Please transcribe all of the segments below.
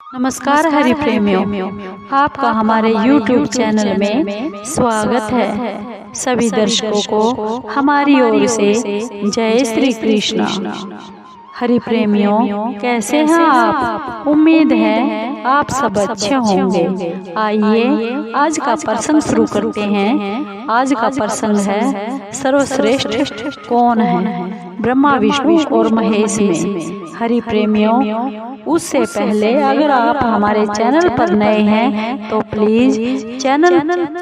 नमस्कार हरि प्रेमियों, आपका हमारे YouTube चैनल में स्वागत है। सभी दर्शकों को हमारी ओर से जय श्री कृष्ण। हरि प्रेमियों, कैसे हैं आप? उम्मीद है आप सब अच्छे होंगे। आइए आज का प्रसंग शुरू करते हैं। आज का प्रसंग है सर्वश्रेष्ठ कौन है, ब्रह्मा विष्णु और महेश में। हरि प्रेमियों, उससे पहले अगर आप हमारे चैनल पर नए हैं तो प्लीज चैनल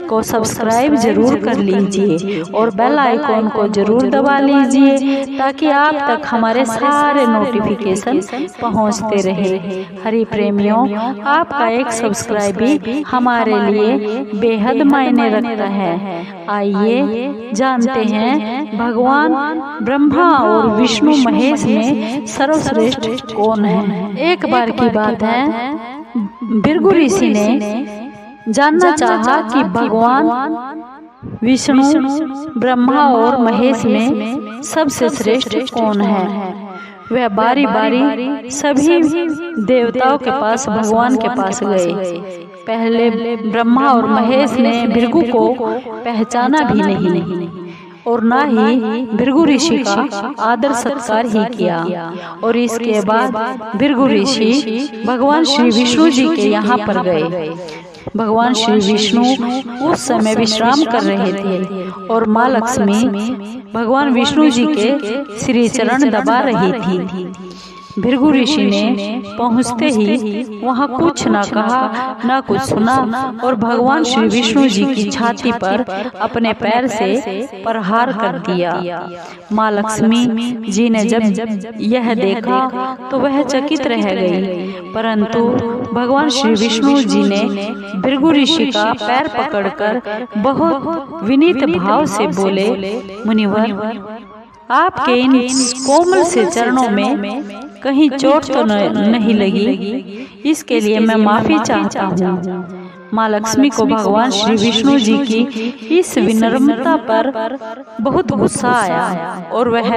को सब्सक्राइब जरूर कर लीजिए और बेल आइकॉन को जरूर दबा लीजिए ताकि आप तक हमारे सारे नोटिफिकेशन पहुंचते रहे। हरि प्रेमियों, आपका एक सब्सक्राइब भी हमारे लिए बेहद मायने रखता है। आइए जानते हैं भगवान ब्रह्मा और विष्णु महेश में सर्वश्रेष्ठ कौन है। एक बार की बात है, भृगु ऋषि ने जानना चाहा कि भगवान विष्णु ब्रह्मा और महेश में सबसे श्रेष्ठ कौन है। वह बारी बारी सभी देवताओं के पास भगवान के पास गए। पहले ब्रह्मा और महेश ने भृगु को पहचाना भी नहीं और ना ही भृगु ऋषि का आदर सत्कार ही किया। और इसके बाद भृगु ऋषि भगवान श्री विष्णु जी के यहाँ पर गए। भगवान श्री विष्णु उस समय विश्राम कर रहे थे और माँ लक्ष्मी भगवान विष्णु जी के श्री चरण दबा रही थी। भृगु ऋषि ने पहुँचते ही वहाँ कुछ न कहा न कुछ सुना और भगवान श्री विष्णु जी की छाती पर अपने पैर से प्रहार कर दिया। माँ लक्ष्मी जी ने जब यह देखा तो वह चकित रह गई, परंतु भगवान श्री विष्णु जी ने भृगु ऋषि का पैर पकड़कर बहुत विनीत भाव से बोले, मुनिवर, आपके इन कोमल से चरणों में कहीं चोट तो नहीं लगी, इसके लिए मैं माफी चाहता हूँ। माँ लक्ष्मी को भगवान श्री विष्णु जी की इस विनम्रता पर बहुत गुस्सा आया और वह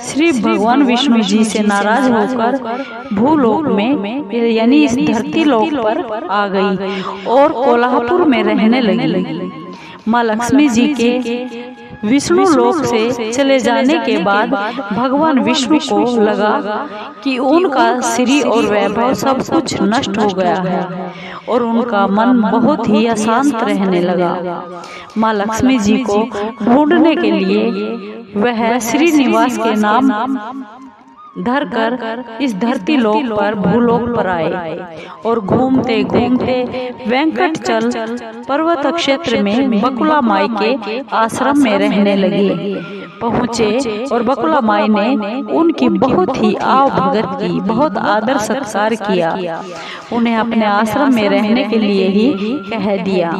श्री भगवान विष्णु जी से नाराज होकर भूलोक में यानी इस धरती लोक पर आ गई और कोल्हापुर में रहने लगी। माँ लक्ष्मी जी के विष्णु लोक से चले जाने के बाद भगवान विष्णु को लगा कि उनका श्री और वैभव सब कुछ नष्ट हो गया है और उनका मन बहुत ही अशांत रहने लगा। माँ लक्ष्मी जी को ढूंढने के लिए वह श्रीनिवास के नाम धर कर इस धरती लोक पर भूलोक पर आए और घूमते घूमते वेंकटचल पर्वत क्षेत्र में बकुला माई के आश्रम में रहने लगे। पहुँचे और बकुला माई ने उनकी बहुत ही आव भगत की, बहुत आदर सत्कार किया। उन्हें अपने आश्रम में रहने के लिए ही कह दिया।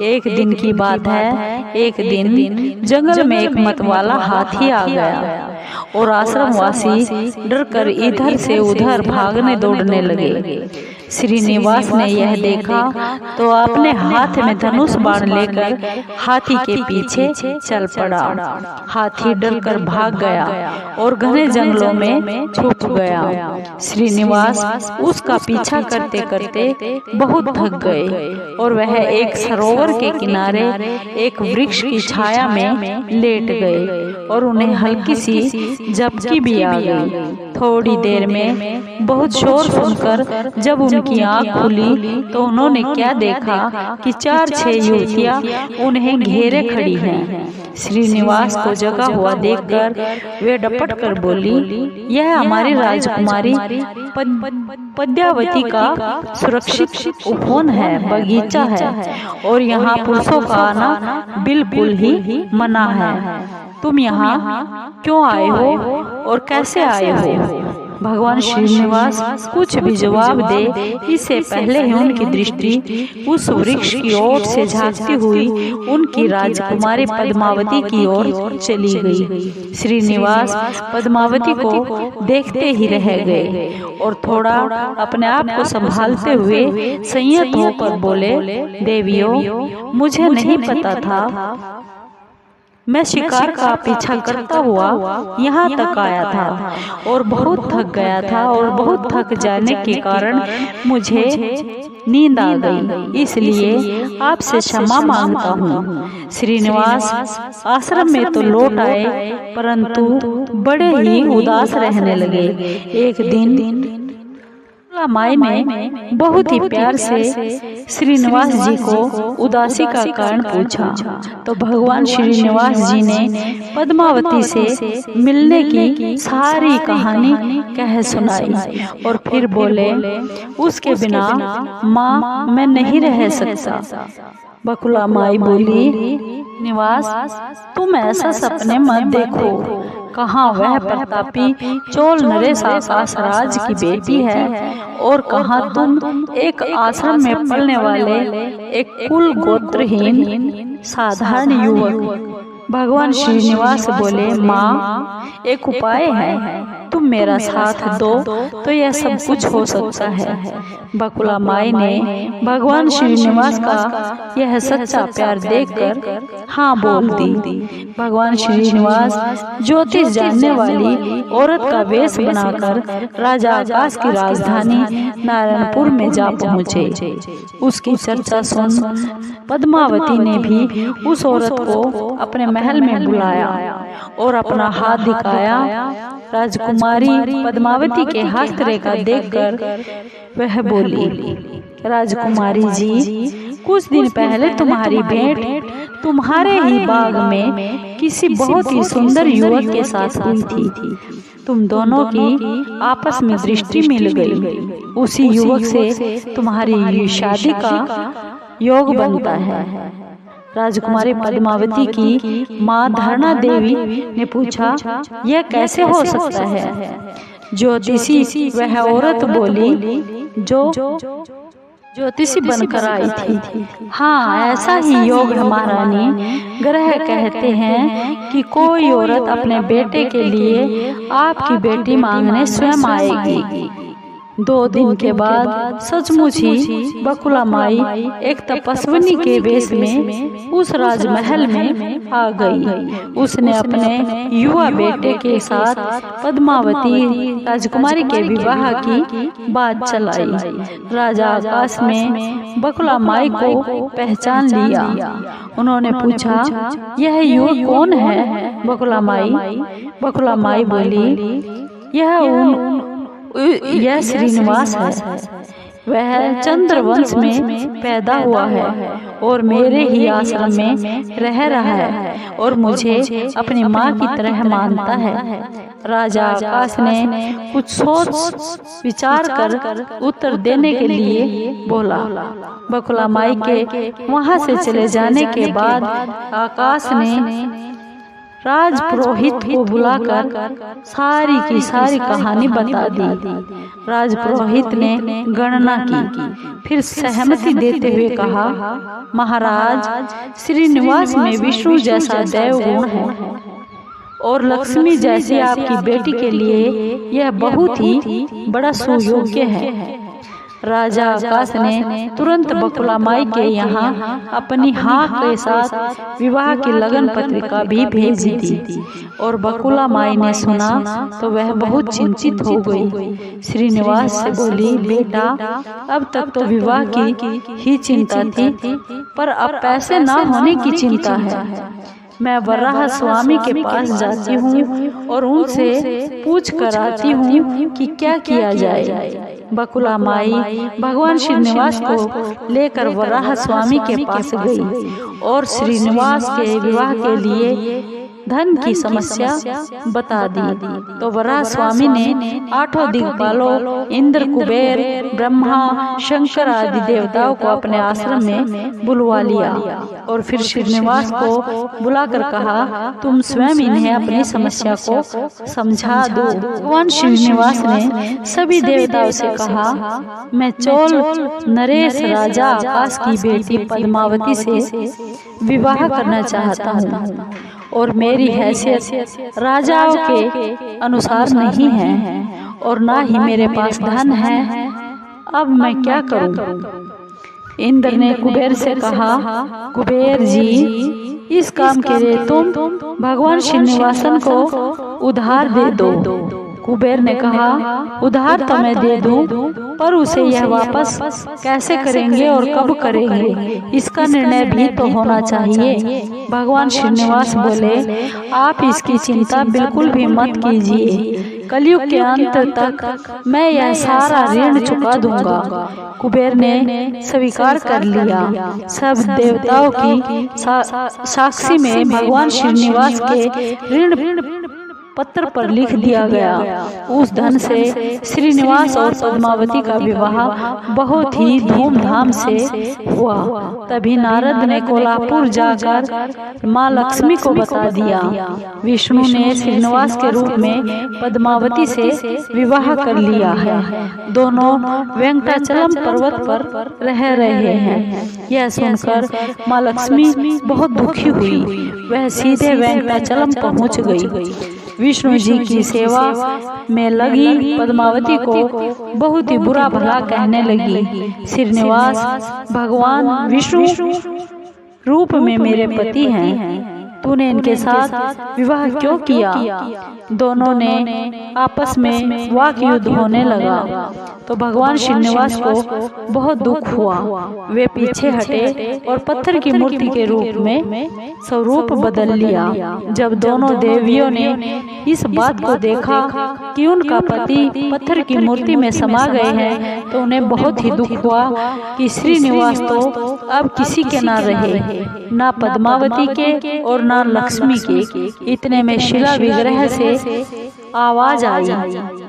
एक दिन की बात है, एक दिन जंगल में एक मतवाला हाथी आ गया और आश्रमवासी डरकर इधर से उधर भागने दौड़ने लगे। श्रीनिवास ने यह देखा तो अपने हाथ में धनुष बाण लेकर हाथी के पीछे चल पड़ा। हाथी डरकर भाग गया और घने जंगलों में छुप गया। श्रीनिवास उसका पीछा करते करते बहुत थक गए और वह एक सरोवर के किनारे एक वृक्ष की छाया में लेट गए और उन्हें हल्की सी झपकी भी आ गई। थोड़ी देर में बहुत शोर सुनकर जब उनकी आँख खुली तो उन्होंने क्या देखा कि 4-6 युवतियाँ उन्हें घेरे खड़ी हैं। श्रीनिवास को जगा हुआ देखकर वे डपट कर बोली, यह हमारी राजकुमारी पद्मावती का सुरक्षित उपवन है, बगीचा है और यहाँ पुरुषों का आना बिल्कुल ही मना है। तुम यहाँ क्यों आए हो और कैसे आए हो? भगवान श्रीनिवास कुछ भी जवाब दे इससे पहले ही उनकी दृष्टि उस वृक्ष की ओर से झांकती हुई उनकी राजकुमारी पद्मावती की ओर चली गई। श्रीनिवास पद्मावती को देखते ही रह गए और थोड़ा अपने आप को संभालते हुए संयत होकर बोले, देवियों, मुझे नहीं पता था मैं शिकार का पीछा करता हुआ यहाँ तक आया था और बहुत थक गया था, और बहुत थक जाने के कारण मुझे नींद आ गई, इसलिए आपसे क्षमा मांगता हूँ। श्रीनिवास आश्रम में तो लौट आए, परंतु बड़े ही उदास रहने लगे। एक दिन माई ने बहुत ही प्यार से श्रीनिवास जी को उदासी का कारण पूछा, तो भगवान श्रीनिवास जी ने पद्मावती से मिलने की सारी कहानी कह सुनाई और फिर बोले, उसके बिना माँ मैं नहीं रह सकता। बकुला माई बोली, निवास तुम ऐसा सपने मत देखो, कहाँ वह प्रतापी चोल नरेश आकाश राज की बेटी है, और कहाँ तुम एक आश्रम में पलने वाले एक कुल गोत्रहीन साधारण युवक। भगवान श्रीनिवास बोले, माँ एक उपाय है, तुम मेरा साथ दो तो यह सब कुछ हो सकता है। बकुला माई ने भगवान श्रीनिवास का यह सच्चा प्यार देखकर हाँ बोल दी। भगवान श्रीनिवास ज्योतिष जानने वाली औरत का वेश बनाकर राजा आकाश की राजधानी नारायणपुर में जा पहुँचे। उसकी चर्चा सुन पद्मावती ने भी उस औरत को अपने महल में बुलाया और अपना हाथ दिखाया। राजकुमारी पद्मावती के हस्तरेखा देखकर वह बोली, राजकुमारी जी, कुछ दिन पहले तुम्हारी भेंट तुम्हारे ही बाग में किसी बहुत ही सुंदर युवक के साथ हुई थी। तुम दोनों की आपस में दृष्टि मिल गई। उसी युवक से तुम्हारी शादी का योग बनता है। राजकुमारी पद्मावती की माँ धरणा देवी ने पूछा, यह कैसे हो सकता है? ज्योतिषी वह औरत बोली, जो ज्योतिषी बनकर आई थी। हाँ, ऐसा ही योग है महारानी। ग्रह कहते हैं कि कोई औरत अपने बेटे के लिए आपकी बेटी मांगने स्वयं आएगी। 2 दिन के बाद सचमुच ही बकुला माई एक तपस्विनी के वेश में उस राजमहल में आ गई। उसने अपने युवा बेटे के साथ पद्मावती राजकुमारी के विवाह की बात चलाई। राजा आकाश में बकुला माई को पहचान लिया। उन्होंने पूछा, यह युवक कौन है? बकुला माई बोली, यह श्रीनिवास है। वह चंद्रवंश में पैदा हुआ है और मेरे ही आश्रम में रह रहा है और मुझे अपनी माँ की तरह मानता है। राजा आकाश ने कुछ सोच विचार कर उत्तर देने के लिए बोला। बकुला माई के वहाँ से चले जाने के बाद आकाश ने राजपुरोहित को बुलाकर सारी की सारी कहानी बता दी। राजपुरोहित ने गणना की, फिर सहमति देते हुए कहा, महाराज, श्रीनिवास में विष्णु जैसा दैवगुण है और लक्ष्मी जैसी आपकी बेटी के लिए यह बहुत ही बड़ा सुयोग्य है। राजा आकाश ने तुरंत बकुला माई के यहाँ अपनी हाँ के साथ विवाह की लगन पत्रिका भी भेज दी और बकुला माई ने सुना तो वह बहुत चिंतित हो गई। श्रीनिवास से बोली, बेटा, अब तक तो विवाह की ही चिंता थी, पर अब पैसे ना होने की चिंता है। मैं वराह स्वामी के पास जाती हूँ और उनसे पूछ कर आती हूँ कि क्या किया जाए। बकुला माई भगवान श्रीनिवास को लेकर वराह स्वामी के पास गई और श्रीनिवास के विवाह के लिए धन की समस्या बता दी। तो वराह स्वामी ने 8 दिक्पालों इंद्र, कुबेर, ब्रह्मा, शंकर आदि देवताओं को अपने आश्रम में बुलवा लिया और फिर श्रीनिवास को बुलाकर कहा, तुम स्वयं इन्हें अपनी समस्या को समझा दो। भगवान श्रीनिवास ने सभी देवताओं से कहा, मैं चोल नरेश राजा आकाश की बेटी पद्मावती से विवाह करना चाहता हूँ और मेरी हैसियत राजाओं के अनुसार नहीं है और ना ही मेरे पास धन है। अब मैं क्या करूं? इंद्र ने कुबेर से कहा, कुबेर जी, इस काम के लिए तुम भगवान श्रीनिवासन को उधार दे दो। कुबेर ने कहा, उधार तो मैं दे दूं, पर उसे यह वापस कैसे करेंगे और कब करेंगे, इसका निर्णय भी तो होना चाहिए। भगवान श्रीनिवास बोले, आप इसकी चिंता बिल्कुल भी मत कीजिए, कलयुग के अंत तक मैं यह सारा ऋण चुका दूंगा। कुबेर ने स्वीकार कर लिया। सब देवताओं की साक्षी में भगवान श्रीनिवास के ऋण पत्र पर लिख दिया गया। उस धन से श्रीनिवास और पद्मावती का विवाह बहुत ही धूमधाम से हुआ। तभी नारद ने कोल्हापुर जाकर माँ लक्ष्मी को बता दिया। विष्णु ने श्रीनिवास के रूप में पद्मावती से विवाह कर लिया है। दोनों वेंकटाचलम पर्वत पर रह रहे हैं। यह सुनकर माँ लक्ष्मी बहुत दुखी हुई। वह सीधे वेंकटाचलम पहुँच गई। विष्णु जी की सेवा में लगी पद्मावती को बहुत ही बुरा भला कहने लगी। श्रीनिवास भगवान विष्णु रूप में मेरे पति हैं, तूने इनके साथ विवाह क्यों किया? दोनों ने आपस में वाक युद्ध होने लगा तो भगवान श्रीनिवास को बहुत दुख हुआ। वे पीछे हटे और पत्थर की मूर्ति के रूप में स्वरूप बदल लिया। जब दोनों देवियों ने इस बात को देखा कि उनका पति पत्थर की मूर्ति में समा गए हैं तो उन्हें बहुत ही दुख हुआ कि श्रीनिवास तो अब किसी के ना रहे, ना पद्मावती के और ना लक्ष्मी के। इतने में शिला विग्रह से आवाज आई,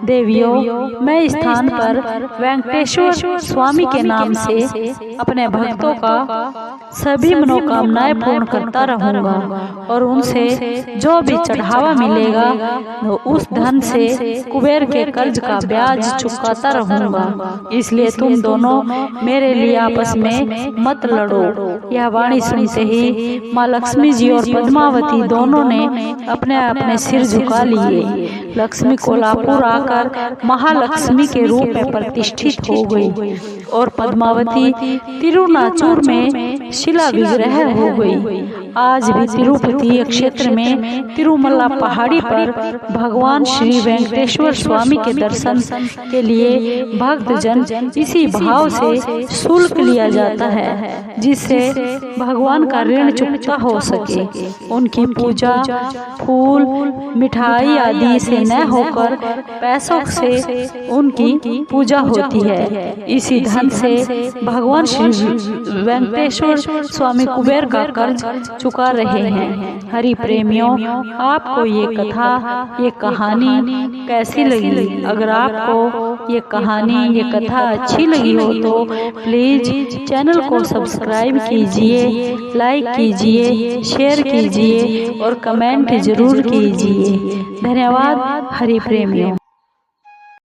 देवियों, मैं इस स्थान पर वेंकटेश्वर स्वामी के नाम से अपने भक्तों का सभी मनोकामनाएं पूर्ण करता रहूंगा और उनसे जो भी चढ़ावा मिलेगा तो उस धन से कुबेर के कर्ज का ब्याज चुकाता रहूंगा। इसलिए तुम दोनों मेरे लिए आपस में मत लड़ो। यह वाणी सुनते ही माँ लक्ष्मी जी और पद्मावती दोनों ने अपने अपने सिर झुका लिए। लक्ष्मी कोल्हापुर आकर महालक्ष्मी के रूप में प्रतिष्ठित हो गई और पद्मावती तिरुनाचूर में शिला विग्रह हो गई। आज भी तिरुपति क्षेत्र में तिरुमला पहाड़ी पर भगवान श्री वेंकटेश्वर स्वामी के दर्शन के लिए भक्तजन इसी भाव से शुल्क लिया जाता है, जिससे भगवान का ऋण चुकता हो सके। उनकी पूजा फूल मिठाई आदि से न होकर पैसों से उनकी पूजा होती है। इसी धन से भगवान श्री वेंकटेश्वर स्वामी कुबेर का कर्ज चुका रहे हैं। हरि प्रेमियों, आपको ये कथा ये कहानी कैसी लगी? अगर आपको ये कहानी ये कथा अच्छी लगी हो तो प्लीज चैनल को सब्सक्राइब कीजिए, लाइक कीजिए, शेयर कीजिए और कमेंट जरूर कीजिए। धन्यवाद हरि प्रेमियों।